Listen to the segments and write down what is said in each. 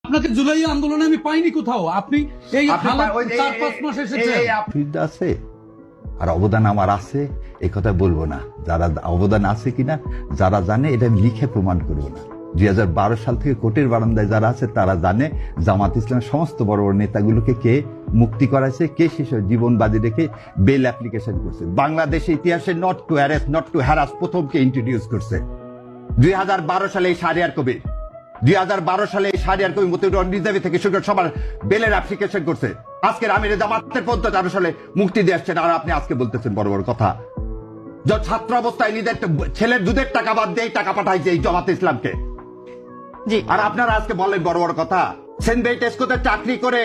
আপনাকে জুলাই আন্দোলনে আমি পাইনি কোথাও। আপনি এই 4-5 মাস এসেছেন। আছে আর অবদান আমার আছে, এই কথা বলবো না। যারা অবদান আছে কিনা যারা জানে, এটা আমি লিখে প্রমাণ করবো না। 2012 সাল থেকে কোর্টের বারান্দায় যারা আছে তারা জানে জামাত ইসলামের সমস্ত বড় বড় নেতাগুলোকে কে মুক্তি করাইছে, কে শেষে জীবন বাজি রেখে বেল অ্যাপ্লিকেশন করছে। বাংলাদেশের ইতিহাসে not to arrest, not to harass প্রথমকে ইন্ট্রোডিউস করছে 2012 সালে এই শাহরিয়ার কবির। 2012 সালে এই শাহরিয়ার কবির মতিউর রিজার্ভ থেকে শুরু করে সবার বেলের অ্যাপ্লিকেশন করছে। আজকের আমির জামাতের 14 সালে মুক্তি দিয়ে আসছেন, আর আপনি আজকে বলতেছেন বড় বড় কথা। ছাত্র অবস্থায় নিজের ছেলের দুধের টাকা বাদ দিয়ে টাকা পাঠাইছে এই জামাত ইসলামকে। আর আপনারা আজকে বলেন বড় বড় কথা। সেন্ট বেইটেস্কোতে চাকরি করে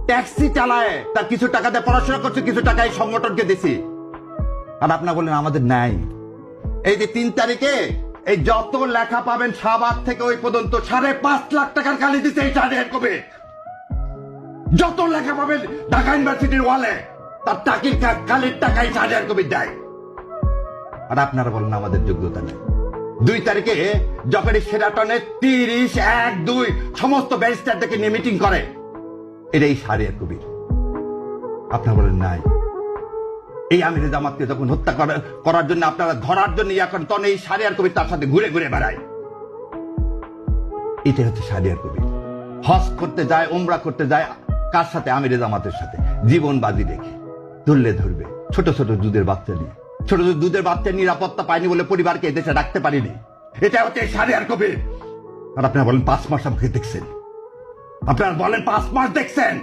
ট্যাক্সি চালায়, তার কিছু টাকা দিয়ে পড়াশোনা করছে, কিছু টাকা এই সংগঠনকে দিছি। আর আপনারা বলেন আমাদের নাই। এই যে 3 তারিখে এই যত লেখা পাবেন শাহবাগ থেকে ওই পর্যন্ত 5.5 লাখ টাকার কালি দিচ্ছে এই শাহরিয়ার কবির। যত লেখা পাবেন ঢাকা ইউনিভার্সিটির ওয়ালে তার টাকির কালির টাকাই শাহরিয়ার কবির দেয়। আর আপনারা বলেন আমাদের যোগ্যতা নেই। 2 তারিখে যখন সেরাটনে 30-1-2 সমস্ত ব্যারিস্টার থেকে নিয়ে মিটিং করে, এটা এই শাহরিয়ার কবির। আপনারা বলেন নাই। এই আমিরে জামাতকে যখন হত্যা করার জন্য আপনারা ধরার জন্য এখন তখন এই শাহরিয়ার কবির তার সাথে ঘুরে ঘুরে বেড়ায়। এটা হচ্ছে শাহরিয়ার কবির। হজ করতে যায়, উমরা করতে যায় কার সাথে? আমিরে জামাতের সাথে। জীবন বাজি রেখে ধরলে ধরবে ছোট ছোট দুধের বাচ্চা নিয়ে। ছোট ছোট দুধের বাচ্চা নিরাপত্তা পায়নি বলে পরিবারকে এদেশে রাখতে পারিনি। এটা হচ্ছে শাহরিয়ার কবির। আর আপনারা বলেন 5 মাস আমাকে দেখছেন। আপনারা বলেন 5 মাস দেখছেন।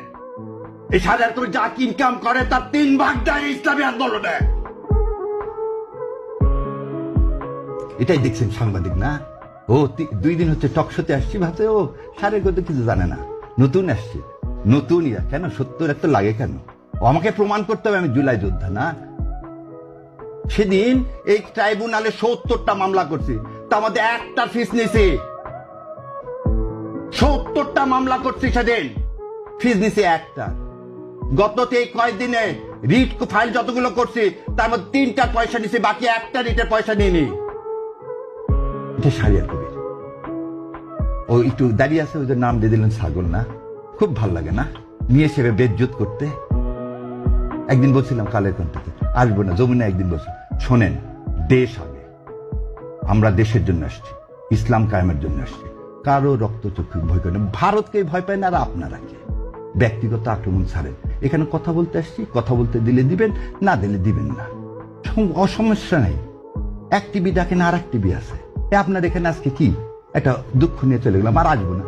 এই শাহরিয়ার কবির যা ইনকাম করে তার 3 ভাগ দেয় ইসলামী আন্দোলনে। এটাই দেখছেন সাংবাদিক না? ও 2 দিন হচ্ছে টকশোতে আসছি, ভাবছে ও শাহরিয়ার কবির কিছু জানে না, নতুন আসছে। নতুন কেন 70 এত লাগে কেন? ও আমাকে প্রমাণ করতে হবে আমি জুলাই যোদ্ধা না। সেদিন এই ট্রাইব্যুনালে 70টা মামলা করছি, তার মধ্যে একটা ফিস নিছি। 70টা মামলা করছি, সেদিন ফিস নিছি একটা। গত কয়েকদিনে রিট ফাইল যতগুলো করছি তার মধ্যে 3টার পয়সা নিছি, বাকি একটা রিটের পয়সা নিইনি। এটা শাহরিয়ার কবির। ও একটু দাঁড়িয়ে আছে, ওদের নাম দিয়ে দিলেন ছাগল না? খুব ভাল লাগে না নিয়ে সেবে বেজ্জত করতে? একদিন বলছিলাম কালের কণ্ঠে আসবো না, যমুনা একদিন বলছি শোনেন, দেশ আগে। আমরা দেশের জন্য আসছি, ইসলাম কায়েমের জন্য আসছি। কারো রক্তচক্ষু ভয় করে না, ভারতকে ভয় পায় না। আর আপনারা কে? ব্যক্তিগত আক্রমণ ছাড়েন। এখানে কথা বলতে আসছি, কথা বলতে দিলে দিবেন, না দিলে দিবেন না, অসমস্যা নেই। এক টিভি ডাকেন, আর এক টিভি আছে। আপনার এখানে আজকে কি একটা দুঃখ নিয়ে চলে গেলাম, আর আসবো না।